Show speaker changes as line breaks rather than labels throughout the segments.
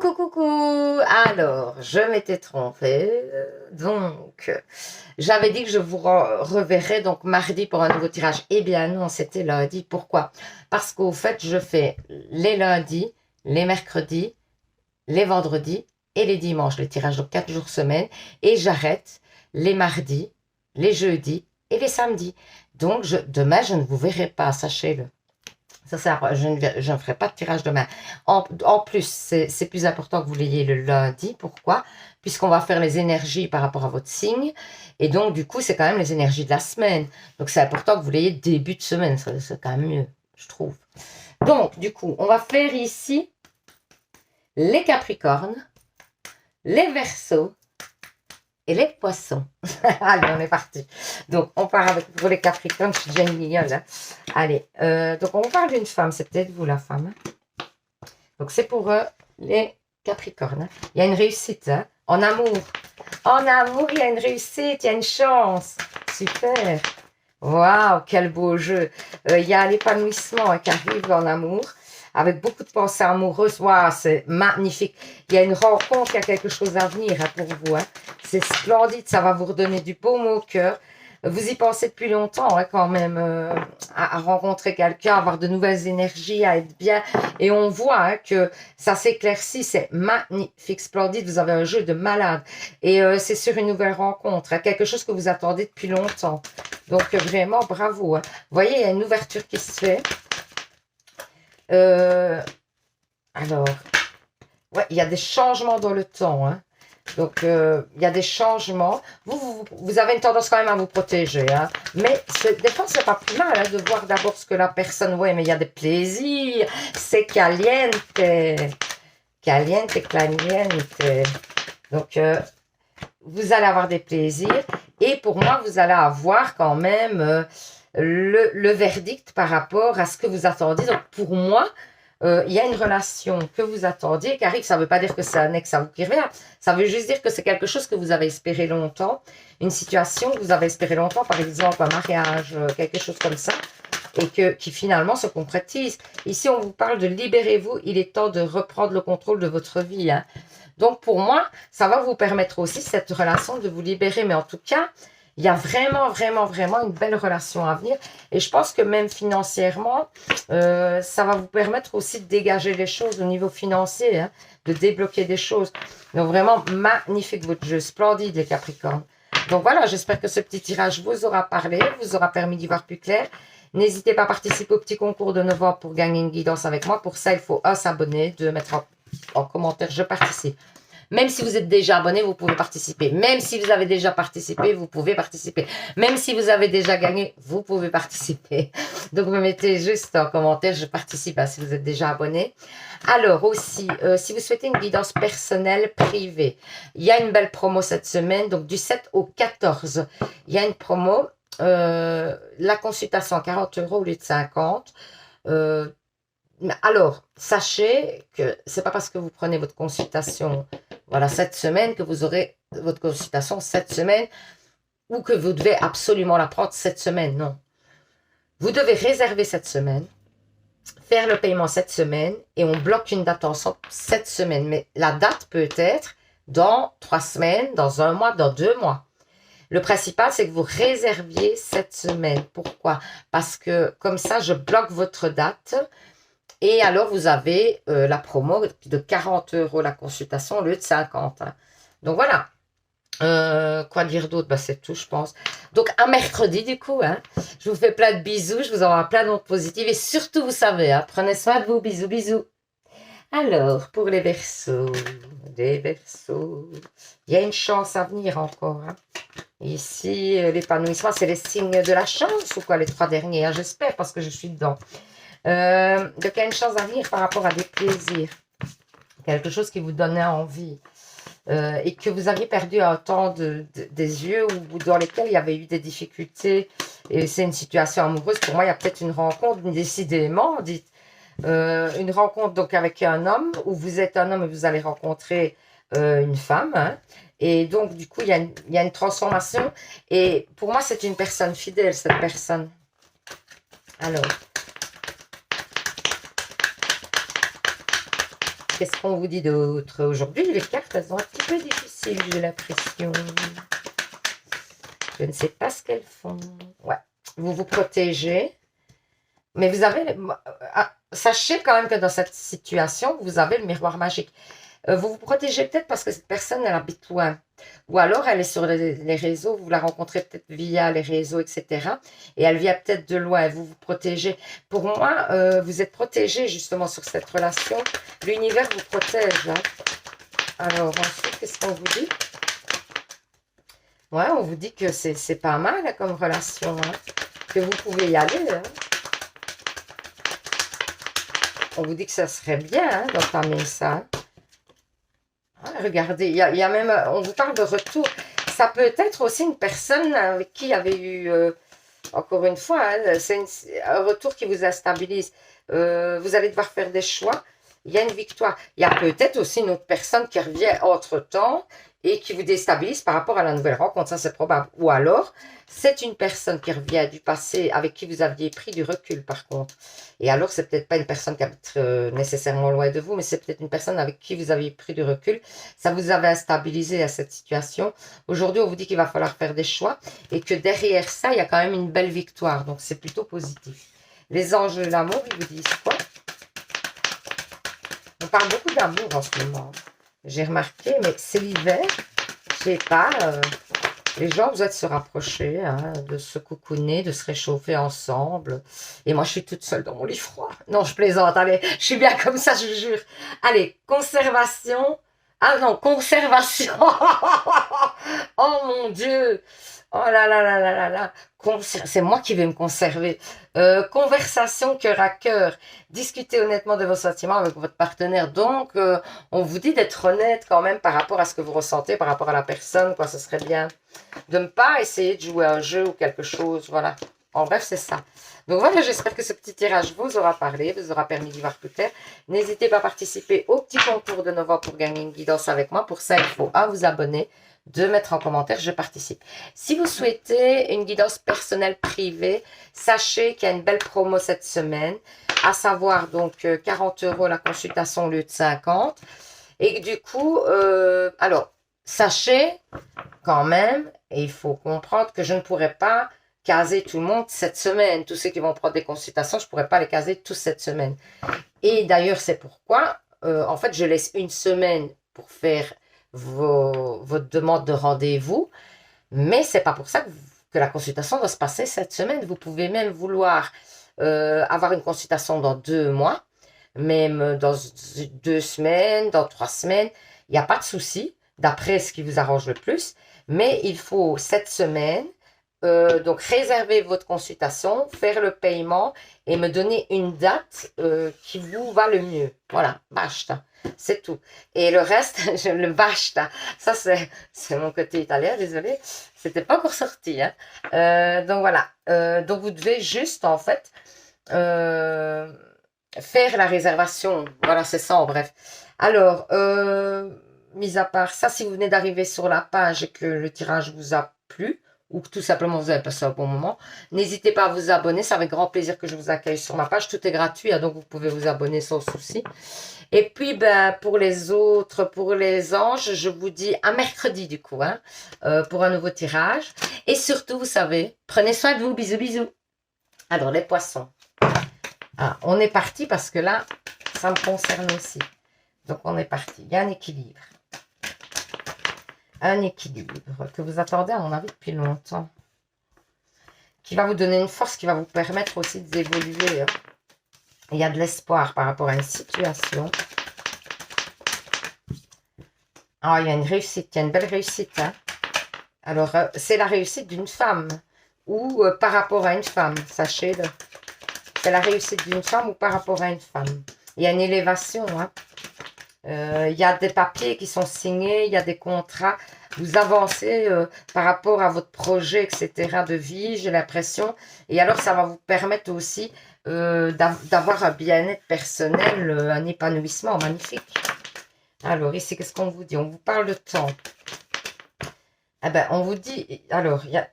Coucou, coucou. Alors, je m'étais trompée. Donc, j'avais dit que je vous reverrai donc mardi pour un nouveau tirage. Eh bien non, c'était lundi. Pourquoi? Parce qu'au fait, je fais les lundis, les mercredis, les vendredis et les dimanches, le tirage, donc 4 jours semaine. Et j'arrête les mardis, les jeudis et les samedis. Donc, demain, je ne vous verrai pas, sachez-le. Je ne ferai pas de tirage demain. En plus, c'est plus important que vous l'ayez le lundi. Pourquoi? Puisqu'on va faire les énergies par rapport à votre signe. Et donc, du coup, c'est quand même les énergies de la semaine. Donc, c'est important que vous l'ayez début de semaine. C'est quand même mieux, je trouve. Donc, du coup, on va faire ici les Capricornes, les Verseaux et les Poissons. Allez, on est parti. Donc, on part avec pour les Capricornes. Je suis déjà une mignonne, là. Allez, donc on parle d'une femme. C'est peut-être vous, la femme. Donc, c'est pour les Capricornes. Hein. Il y a une réussite. Hein. En amour. En amour, il y a une réussite. Il y a une chance. Super. Waouh, quel beau jeu. Il y a l'épanouissement hein, qui arrive en amour. Avec beaucoup de pensées amoureuses. Waouh, c'est magnifique. Il y a une rencontre, il y a quelque chose à venir hein, pour vous. Hein. C'est splendide, ça va vous redonner du baume au cœur. Vous y pensez depuis longtemps hein, quand même à rencontrer quelqu'un, à avoir de nouvelles énergies, à être bien. Et on voit hein, que ça s'éclaircit, c'est magnifique, splendide. Vous avez un jeu de malade. Et c'est sur une nouvelle rencontre, hein, quelque chose que vous attendez depuis longtemps. Donc vraiment, bravo. Hein. Vous voyez, il y a une ouverture qui se fait. Alors, ouais, il y a des changements dans le temps. Hein. Donc, il y a des changements. Vous avez une tendance quand même à vous protéger. Hein. Mais des fois, c'est pas plus mal hein, de voir d'abord ce que la personne... Oui, mais il y a des plaisirs. C'est caliente. Caliente, caliente. Donc, vous allez avoir des plaisirs. Et pour moi, vous allez avoir quand même le verdict par rapport à ce que vous attendiez. Donc, pour moi... il y a une relation que vous attendiez qui arrive, ça ne veut pas dire que c'est un ex à vous qui revient, ça veut juste dire que c'est quelque chose que vous avez espéré longtemps, une situation que vous avez espéré longtemps, par exemple un mariage, quelque chose comme ça, et qui finalement se concrétise. Ici, on vous parle de libérez-vous, il est temps de reprendre le contrôle de votre vie. Hein. Donc pour moi, ça va vous permettre aussi cette relation de vous libérer, mais en tout cas, il y a vraiment, vraiment, vraiment une belle relation à venir. Et je pense que même financièrement, ça va vous permettre aussi de dégager les choses au niveau financier, hein, de débloquer des choses. Donc vraiment magnifique votre jeu, splendide les Capricornes. Donc voilà, j'espère que ce petit tirage vous aura parlé, vous aura permis d'y voir plus clair. N'hésitez pas à participer au petit concours de novembre pour gagner une guidance avec moi. Pour ça, il faut s'abonner, mettre en commentaire « Je participe ». Même si vous êtes déjà abonné, vous pouvez participer. Même si vous avez déjà participé, vous pouvez participer. Même si vous avez déjà gagné, vous pouvez participer. Donc, vous mettez juste en commentaire, je participe, hein, si vous êtes déjà abonné. Alors aussi, si vous souhaitez une guidance personnelle privée, il y a une belle promo cette semaine, donc du 7 au 14. Il y a une promo, la consultation à 40 € au lieu de 50. Alors, sachez que c'est pas parce que vous prenez votre consultation voilà, cette semaine que vous aurez votre consultation cette semaine ou que vous devez absolument la prendre cette semaine, non. Vous devez réserver cette semaine, faire le paiement cette semaine et on bloque une date ensemble cette semaine. Mais la date peut être dans 3 semaines, dans 1 mois, dans 2 mois. Le principal, c'est que vous réserviez cette semaine. Pourquoi? Parce que comme ça, je bloque votre date. Et alors, vous avez la promo de 40 € la consultation au lieu de 50. Hein. Donc, voilà. Quoi dire d'autre? C'est tout, je pense. Donc, un mercredi, du coup. Hein. Je vous fais plein de bisous. Je vous envoie plein d'ondes positives. Et surtout, vous savez, hein, prenez soin de vous. Bisous, bisous. Alors, pour les Verseaux. Les Verseaux. Il y a une chance à venir encore. Hein. Ici, l'épanouissement, c'est les signes de la chance ou quoi, les 3 derniers? Hein, j'espère, parce que je suis dedans. Donc, il y a une chance à venir par rapport à des plaisirs. Quelque chose qui vous donnait envie. Et que vous aviez perdu un temps des yeux ou dans lesquels il y avait eu des difficultés. Et c'est une situation amoureuse. Pour moi, il y a peut-être une rencontre, décidément, dites. Une rencontre donc avec un homme, où vous êtes un homme et vous allez rencontrer une femme. Hein. Et donc, du coup, il y a une transformation. Et pour moi, c'est une personne fidèle, cette personne. Alors... qu'est-ce qu'on vous dit d'autre? Aujourd'hui, les cartes, elles sont un petit peu difficiles, j'ai l'impression. Je ne sais pas ce qu'elles font. Ouais, vous vous protégez. Mais vous avez... sachez quand même que dans cette situation, vous avez le miroir magique. Vous vous protégez peut-être parce que cette personne, elle habite loin. Ou alors, elle est sur les réseaux, vous la rencontrez peut-être via les réseaux, etc. Et elle vient peut-être de loin, et vous vous protégez. Pour moi, vous êtes protégé justement sur cette relation. L'univers vous protège. Hein. Alors, ensuite, qu'est-ce qu'on vous dit? Ouais, on vous dit que c'est pas mal hein, comme relation. Hein. Que vous pouvez y aller. Hein. On vous dit que ça serait bien hein, d'entamer ça. Regardez, il y a même, on vous parle de retour. Ça peut être aussi une personne avec qui il y avait eu, encore une fois, hein, c'est un retour qui vous instabilise. Vous allez devoir faire des choix. Il y a une victoire. Il y a peut-être aussi une autre personne qui revient entre-temps et qui vous déstabilise par rapport à la nouvelle rencontre. Ça, c'est probable. Ou alors, c'est une personne qui revient du passé avec qui vous aviez pris du recul, par contre. Et alors, c'est peut-être pas une personne qui habite nécessairement loin de vous, mais c'est peut-être une personne avec qui vous aviez pris du recul. Ça vous avait instabilisé à cette situation. Aujourd'hui, on vous dit qu'il va falloir faire des choix et que derrière ça, il y a quand même une belle victoire. Donc, c'est plutôt positif. Les anges de l'amour, ils vous disent quoi? On parle beaucoup d'amour en ce moment. J'ai remarqué, mais c'est l'hiver. Je sais pas, les gens, vous êtes se rapprocher, hein, de se coucouner, de se réchauffer ensemble. Et moi, je suis toute seule dans mon lit froid. Non, je plaisante. Allez, je suis bien comme ça, je vous jure. Allez, conservation. Ah non, conservation. Oh mon Dieu. Oh là là là là là là. C'est moi qui vais me conserver. Conversation cœur à cœur. Discutez honnêtement de vos sentiments avec votre partenaire. Donc, on vous dit d'être honnête quand même par rapport à ce que vous ressentez, par rapport à la personne. Quoi, ce serait bien de ne pas essayer de jouer à un jeu ou quelque chose. Voilà. En bref, c'est ça. Donc voilà, j'espère que ce petit tirage vous aura parlé, vous aura permis d'y voir plus clair. N'hésitez pas à participer au petit concours de novembre pour gagner une guidance avec moi. Pour ça, il faut vous abonner, de mettre en commentaire, je participe. Si vous souhaitez une guidance personnelle privée, sachez qu'il y a une belle promo cette semaine, à savoir donc 40 € la consultation au lieu de 50. Et que du coup, alors, sachez quand même, et il faut comprendre que je ne pourrai pas caser tout le monde cette semaine. Tous ceux qui vont prendre des consultations, je ne pourrai pas les caser tous cette semaine. Et d'ailleurs, c'est pourquoi, en fait, je laisse une semaine pour faire votre demande de rendez-vous, mais c'est pas pour ça que la consultation doit se passer cette semaine. Vous pouvez même vouloir avoir une consultation dans 2 mois, même dans 2 semaines, dans 3 semaines, il n'y a pas de souci, d'après ce qui vous arrange le plus, mais il faut cette semaine, donc réserver votre consultation, faire le paiement et me donner une date qui vous va le mieux. Voilà, basta. C'est tout. Et le reste, je le basta. Ça, c'est mon côté italien, désolé. C'était pas encore sorti. Hein. Donc voilà. Donc vous devez juste, en fait, faire la réservation. Voilà, c'est ça, en bref. Alors, mis à part ça, si vous venez d'arriver sur la page et que le tirage vous a plu, ou que tout simplement vous avez passé un bon moment, n'hésitez pas à vous abonner. C'est avec grand plaisir que je vous accueille sur ma page. Tout est gratuit, hein, donc vous pouvez vous abonner sans souci. Et puis, ben, pour les autres, pour les anges, je vous dis à mercredi du coup, hein, pour un nouveau tirage. Et surtout, vous savez, prenez soin de vous. Bisous, bisous. Alors, les poissons. Ah, on est parti parce que là, ça me concerne aussi. Donc, on est parti. Il y a un équilibre. Un équilibre que vous attendez, à mon avis, depuis longtemps. Qui va vous donner une force, qui va vous permettre aussi d'évoluer. Hein. Il y a de l'espoir par rapport à une situation. Ah, il y a une réussite, il y a une belle réussite. Hein. Alors, c'est la réussite d'une femme ou par rapport à une femme, sachez-le. C'est la réussite d'une femme ou par rapport à une femme. Il y a une élévation. Hein. Il y a des papiers qui sont signés, il y a des contrats. Vous avancez par rapport à votre projet, etc. de vie, j'ai l'impression. Et alors, ça va vous permettre aussi d'avoir un bien-être personnel, un épanouissement magnifique. Alors, ici, qu'est-ce qu'on vous dit? On vous parle de temps. Eh ben, on vous dit... Alors, il y a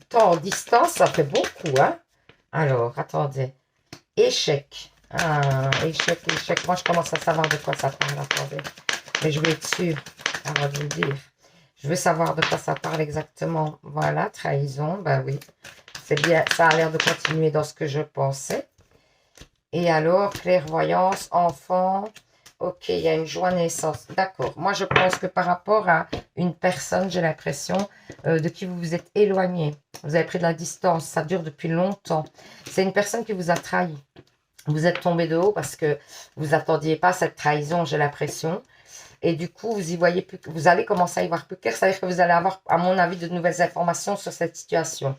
temps en distance, ça fait beaucoup, hein? Alors, attendez. Échec. Ah, échec, échec. Moi, je commence à savoir de quoi ça parle. Attendez. Mais je vais être sûre avant de vous dire. Je veux savoir de quoi ça parle exactement. Voilà, trahison. Ben oui. C'est bien. Ça a l'air de continuer dans ce que je pensais. Et alors, clairvoyance, enfant. Ok, il y a une joie naissance. D'accord. Moi, je pense que par rapport à une personne, j'ai l'impression de qui vous vous êtes éloigné. Vous avez pris de la distance. Ça dure depuis longtemps. C'est une personne qui vous a trahi. Vous êtes tombé de haut parce que vous attendiez pas cette trahison, j'ai l'impression. Et du coup, vous y voyez plus, vous allez commencer à y voir plus clair. Ça veut dire que vous allez avoir, à mon avis, de nouvelles informations sur cette situation.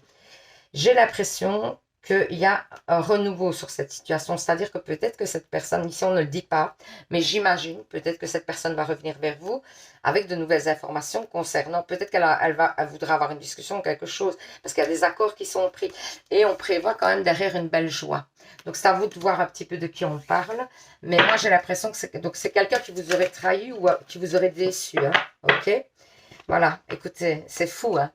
J'ai l'impression qu'il y a un renouveau sur cette situation. C'est-à-dire que peut-être que cette personne, ici on ne le dit pas, mais j'imagine peut-être que cette personne va revenir vers vous avec de nouvelles informations concernant, peut-être elle voudra avoir une discussion, quelque chose, parce qu'il y a des accords qui sont pris. Et on prévoit quand même derrière une belle joie. Donc c'est à vous de voir un petit peu de qui on parle. Mais moi j'ai l'impression que c'est quelqu'un qui vous aurait trahi ou qui vous aurait déçu. Hein, ok? Voilà, écoutez, c'est fou, hein.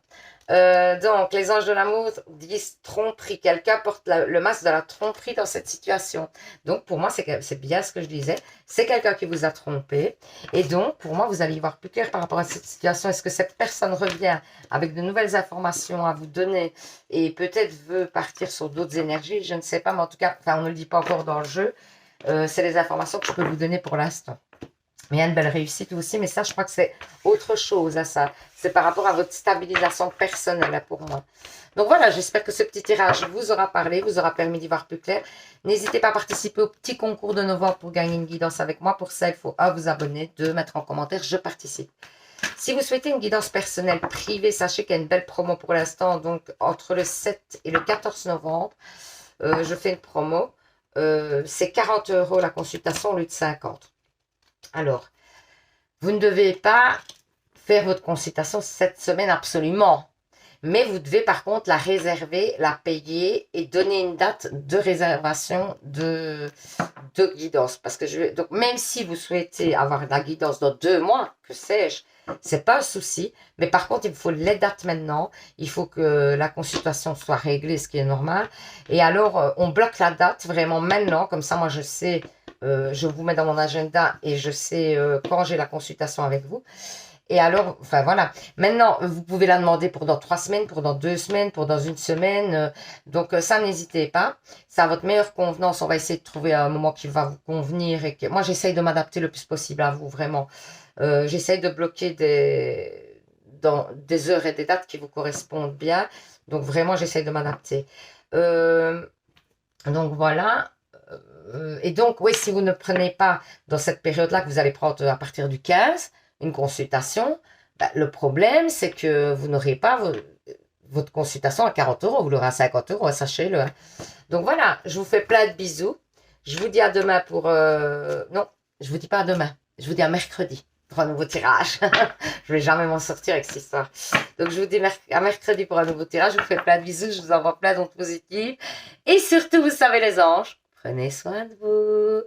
Donc, les anges de l'amour disent tromperie. Quelqu'un porte le masque de la tromperie dans cette situation. Donc, pour moi, c'est bien ce que je disais. C'est quelqu'un qui vous a trompé. Et donc, pour moi, vous allez y voir plus clair par rapport à cette situation. Est-ce que cette personne revient avec de nouvelles informations à vous donner et peut-être veut partir sur d'autres énergies? Je ne sais pas, mais en tout cas, enfin, on ne le dit pas encore dans le jeu. C'est les informations que je peux vous donner pour l'instant. Mais il y a une belle réussite aussi, mais ça, je crois que c'est autre chose à ça. C'est par rapport à votre stabilisation personnelle, là, pour moi. Donc voilà, j'espère que ce petit tirage vous aura parlé, vous aura permis d'y voir plus clair. N'hésitez pas à participer au petit concours de novembre pour gagner une guidance avec moi. Pour ça, il faut 1, vous abonner, 2, mettre en commentaire, je participe. Si vous souhaitez une guidance personnelle privée, sachez qu'il y a une belle promo pour l'instant. Donc, entre le 7 et le 14 novembre, je fais une promo. C'est 40 € la consultation au lieu de 50. Alors, vous ne devez pas faire votre consultation cette semaine absolument. Mais vous devez par contre la réserver, la payer et donner une date de réservation de guidance. Parce que donc même si vous souhaitez avoir la guidance dans 2 mois, que sais-je, c'est pas un souci. Mais par contre, il faut les dates maintenant. Il faut que la consultation soit réglée, ce qui est normal. Et alors, on bloque la date vraiment maintenant. Comme ça, moi, je sais, je vous mets dans mon agenda et je sais quand j'ai la consultation avec vous. Et alors, enfin voilà. Maintenant, vous pouvez la demander pour dans 3 semaines, pour dans 2 semaines, pour dans 1 semaine. Donc ça, n'hésitez pas. C'est à votre meilleure convenance. On va essayer de trouver un moment qui va vous convenir. Et que moi, j'essaye de m'adapter le plus possible à vous, vraiment. J'essaye de bloquer des heures et des dates qui vous correspondent bien. Donc vraiment, j'essaye de m'adapter. Donc voilà. Et donc, oui, si vous ne prenez pas dans cette période-là, que vous allez prendre à partir du 15, une consultation, ben, le problème, c'est que vous n'aurez pas votre consultation à 40 €, vous l'aurez à 50 €, sachez-le. Hein. Donc voilà, je vous fais plein de bisous. Je vous dis à demain pour... Non, je vous dis pas à demain, je vous dis à mercredi pour un nouveau tirage. Je vais jamais m'en sortir avec cette histoire. Donc je vous dis à mercredi pour un nouveau tirage. Je vous fais plein de bisous, je vous envoie plein d'ondes positives. Et surtout, vous savez les anges, prenez soin de vous.